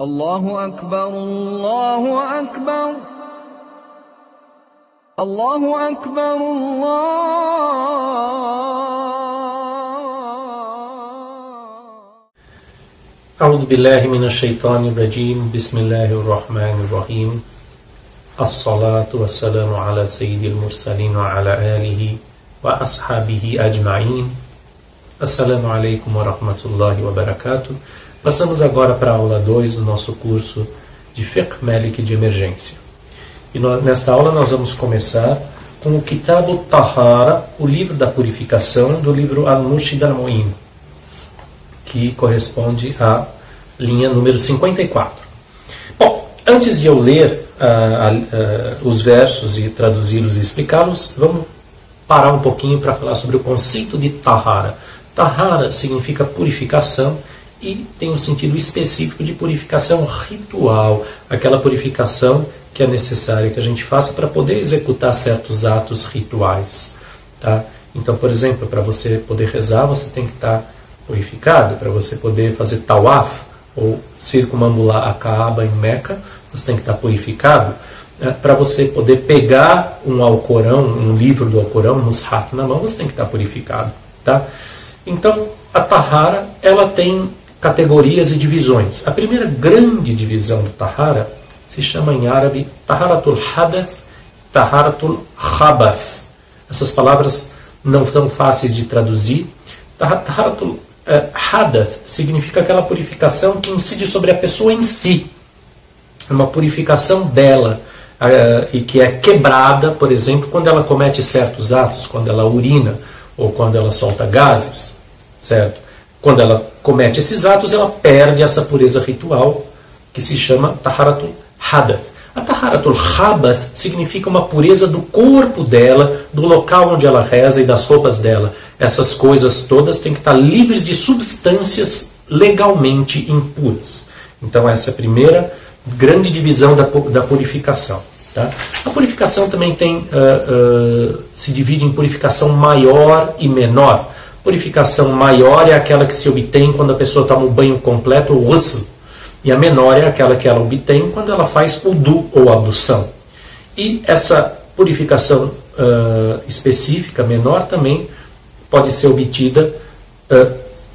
الله أكبر الله أكبر الله أكبر أعوذ بالله من الشيطان الرجيم بسم الله الرحمن الرحيم الصلاة والسلام على سيد المرسلين وعلى آله وأصحابه أجمعين. Assalamu alaikum wa rahmatullahi wa barakatuh. Passamos agora para a aula 2 do nosso curso de Fiqh Maliki de emergência. E nesta aula nós vamos começar com o Kitab al-Tahara, o livro da purificação, do livro Al-Murshid al-Mu'in, que corresponde à linha número 54. Bom, antes de eu ler os versos e traduzi-los e explicá-los, vamos parar um pouquinho para falar sobre o conceito de Tahara. Tahara significa purificação e tem um sentido específico de purificação ritual, aquela purificação que é necessária que a gente faça para poder executar certos atos rituais. Tá? Então, por exemplo, para você poder rezar, você tem que estar purificado. Para você poder fazer tawaf ou circunambular a Kaaba em Meca, você tem que estar purificado. Para você poder pegar um Alcorão, um livro do Alcorão, um Mushaf na mão, você tem que estar purificado. Tá? Então, a Tahara, ela tem categorias e divisões. A primeira grande divisão do Tahara se chama em árabe Taharatul Hadath, Taharatul Khabath. Essas palavras não são fáceis de traduzir. Taharatul Hadath significa aquela purificação que incide sobre a pessoa em si. Uma purificação dela, e que é quebrada, por exemplo, quando ela comete certos atos, quando ela urina, ou quando ela solta gases, certo? Quando ela comete esses atos, ela perde essa pureza ritual, que se chama Taharatul Hadath. A Taharatul Khabath significa uma pureza do corpo dela, do local onde ela reza e das roupas dela. Essas coisas todas têm que estar livres de substâncias legalmente impuras. Então essa é a primeira grande divisão da purificação. Tá? A purificação também se divide em purificação maior e menor. Purificação maior é aquela que se obtém quando a pessoa toma um banho completo, o ghusl. E a menor é aquela que ela obtém quando ela faz wudu ou ablução. E essa purificação específica, menor, também pode ser obtida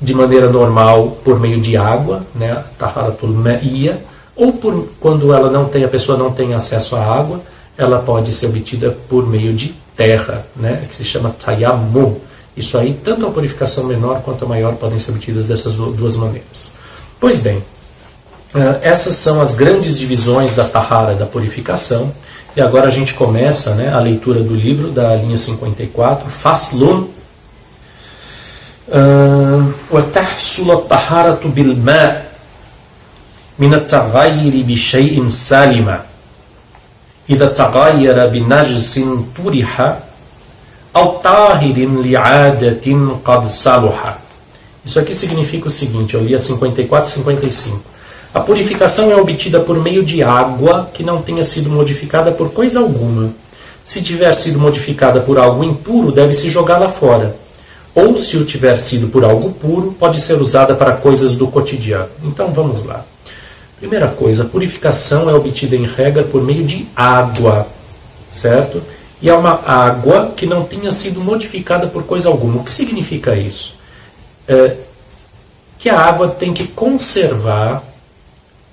de maneira normal por meio de água, né? Taharatul Ma'iyya, ou quando a pessoa não tem acesso à água, ela pode ser obtida por meio de terra, né? Que se chama Tayammum. Isso aí, tanto a purificação menor quanto a maior podem ser obtidas dessas duas maneiras. Pois bem, essas são as grandes divisões da Tahara, da purificação. E agora a gente começa, né, a leitura do livro da linha 54, Faslun. وَتَحْصُلَ الطَّهَارَةُ بِالْمَاءِ من التغير بشيء سالما إذا تغير بنجس طرح أو طاهر لعادة قد صلح. Isso aqui significa o seguinte, eu li a 54 e 55. A purificação é obtida por meio de água que não tenha sido modificada por coisa alguma. Se tiver sido modificada por algo impuro, deve-se jogá-la fora. Ou, se o tiver sido por algo puro, pode ser usada para coisas do cotidiano. Então, vamos lá. Primeira coisa, a purificação é obtida em regra por meio de água, certo? E é uma água que não tenha sido modificada por coisa alguma. O que significa isso? Que a água tem que conservar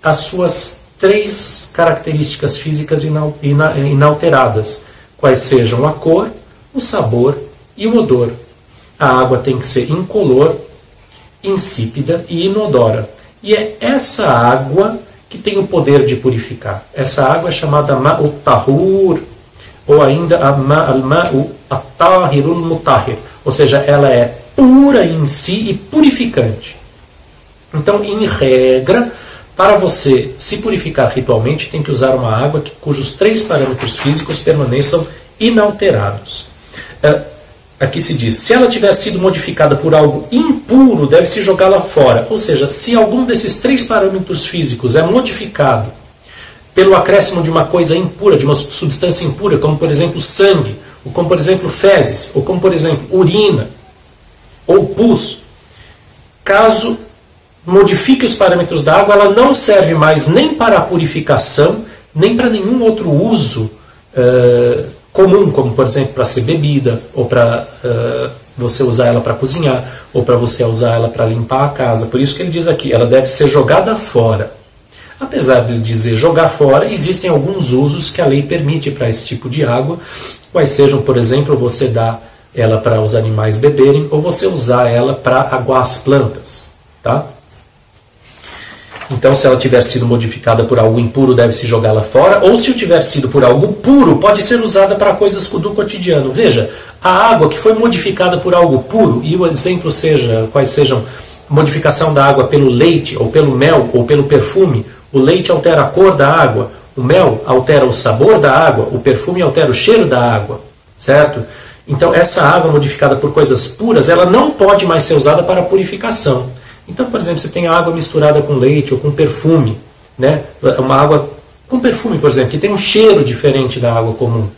as suas 3 características físicas inalteradas, quais sejam a cor, o sabor e o odor. A água tem que ser incolor, insípida e inodora. E é essa água que tem o poder de purificar. Essa água é chamada Ma'u Tahur, ou ainda Al-Ma'u At-Tahirul Mutahhir. Ou seja, ela é pura em si e purificante. Então, em regra, para você se purificar ritualmente, tem que usar uma água cujos 3 parâmetros físicos permaneçam inalterados. Aqui se diz, se ela tiver sido modificada por algo impuro, deve-se jogá-la fora. Ou seja, se algum desses 3 parâmetros físicos é modificado pelo acréscimo de uma coisa impura, de uma substância impura, como por exemplo sangue, ou como por exemplo fezes, ou como por exemplo urina, ou pus, caso modifique os parâmetros da água, ela não serve mais nem para a purificação, nem para nenhum outro uso comum, como por exemplo para ser bebida, ou para você usar ela para cozinhar, ou para você usar ela para limpar a casa. Por isso que ele diz aqui, ela deve ser jogada fora. Apesar de dizer jogar fora, existem alguns usos que a lei permite para esse tipo de água, quais sejam, por exemplo, você dar ela para os animais beberem, ou você usar ela para aguar as plantas, tá? Então, se ela tiver sido modificada por algo impuro, deve-se jogá-la fora, ou se tiver sido por algo puro, pode ser usada para coisas do cotidiano. Veja, a água que foi modificada por algo puro, e o exemplo seja, quais sejam modificação da água pelo leite, ou pelo mel, ou pelo perfume. O leite altera a cor da água, o mel altera o sabor da água, o perfume altera o cheiro da água, certo? Então, essa água modificada por coisas puras, ela não pode mais ser usada para purificação. Então, por exemplo, você tem a água misturada com leite ou com perfume, né? Uma água com perfume, por exemplo, que tem um cheiro diferente da água comum.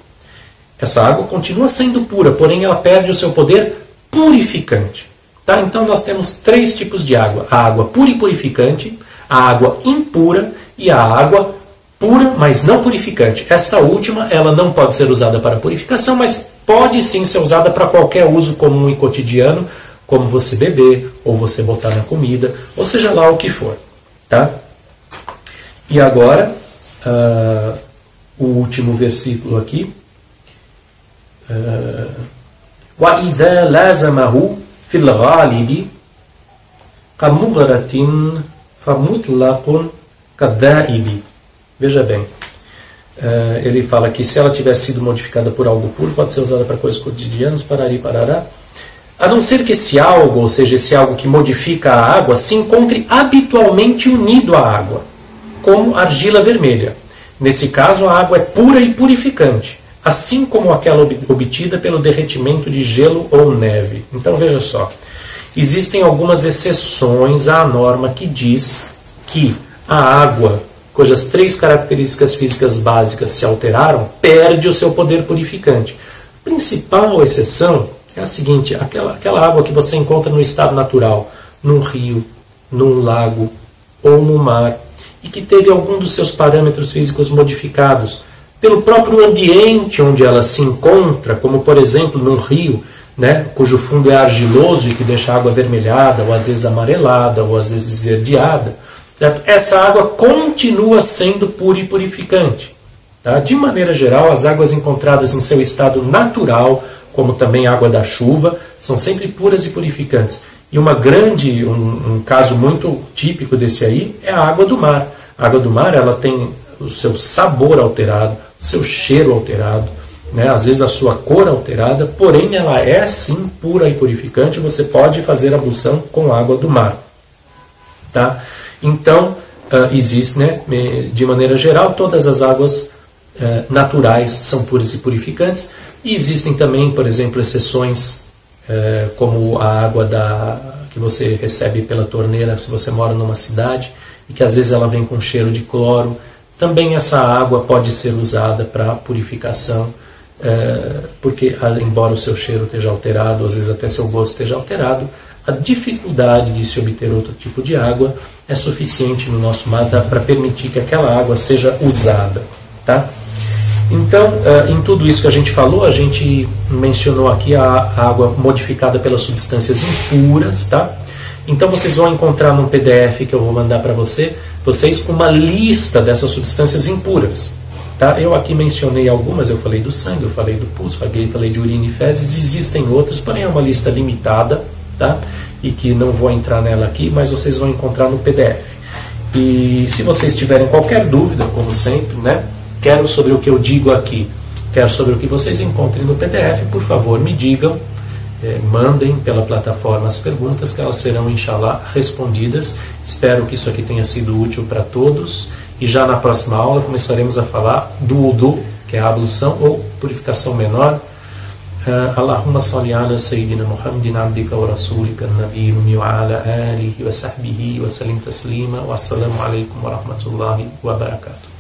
Essa água continua sendo pura, porém ela perde o seu poder purificante. Tá? Então nós temos 3 tipos de água. A água pura e purificante, a água impura e a água pura, mas não purificante. Essa última, ela não pode ser usada para purificação, mas pode sim ser usada para qualquer uso comum e cotidiano, como você beber, ou você botar na comida, ou seja lá o que for. Tá? E agora, o último versículo aqui. وَإِذَا لَازَمَهُ فِي الْغَالِبِ كَمُغْرَةٍ فَمُطْلَقٌ كَالدَّائِبِ. Veja bem, ele fala que se ela tiver sido modificada por algo puro, pode ser usada para coisas cotidianas, parari, parará. A não ser que esse algo, ou seja, esse algo que modifica a água, se encontre habitualmente unido à água, como argila vermelha. Nesse caso, a água é pura e purificante, assim como aquela obtida pelo derretimento de gelo ou neve. Então veja só, existem algumas exceções à norma que diz que a água, cujas 3 características físicas básicas se alteraram, perde o seu poder purificante. A principal exceção é a seguinte, aquela água que você encontra no estado natural, num rio, num lago ou no mar, e que teve algum dos seus parâmetros físicos modificados pelo próprio ambiente onde ela se encontra, como por exemplo num rio, né, cujo fundo é argiloso e que deixa a água avermelhada, ou às vezes amarelada, ou às vezes esverdeada, certo? Essa água continua sendo pura e purificante. Tá? De maneira geral, as águas encontradas em seu estado natural, como também a água da chuva, são sempre puras e purificantes. E um caso muito típico desse aí é a água do mar. A água do mar, ela tem o seu sabor alterado, o seu cheiro alterado, né? Às vezes a sua cor alterada, porém ela é sim pura e purificante, você pode fazer ablução com água do mar. Tá? Então, existe, né, de maneira geral, todas as águas naturais são puras e purificantes, e existem também, por exemplo, exceções como a água que você recebe pela torneira se você mora numa cidade, e que às vezes ela vem com cheiro de cloro. Também essa água pode ser usada para purificação, porque embora o seu cheiro esteja alterado, às vezes até seu gosto esteja alterado, a dificuldade de se obter outro tipo de água é suficiente no nosso mar para permitir que aquela água seja usada. Tá? Então, em tudo isso que a gente falou, a gente mencionou aqui a água modificada pelas substâncias impuras. Tá? Então vocês vão encontrar num PDF que eu vou mandar para vocês uma lista dessas substâncias impuras. Tá? Eu aqui mencionei algumas, eu falei do sangue, eu falei do pus, falei de urina e fezes, existem outras, porém é uma lista limitada, tá? E que não vou entrar nela aqui, mas vocês vão encontrar no PDF. E se vocês tiverem qualquer dúvida, como sempre, né? Quer sobre o que eu digo aqui, quer sobre o que vocês encontrem no PDF, por favor, me digam, mandem pela plataforma as perguntas, que elas serão, inshallah, respondidas. Espero que isso aqui tenha sido útil para todos, e já na próxima aula começaremos a falar do wudu, que é a ablução ou purificação menor. Allahumma salli ala Sayyidina Muhammadin abdika wa rasulika nabiyyi wa ala alihi wa sahbihi wa sallim taslima wa assalamu alaikum wa rahmatullahi wa barakatuh.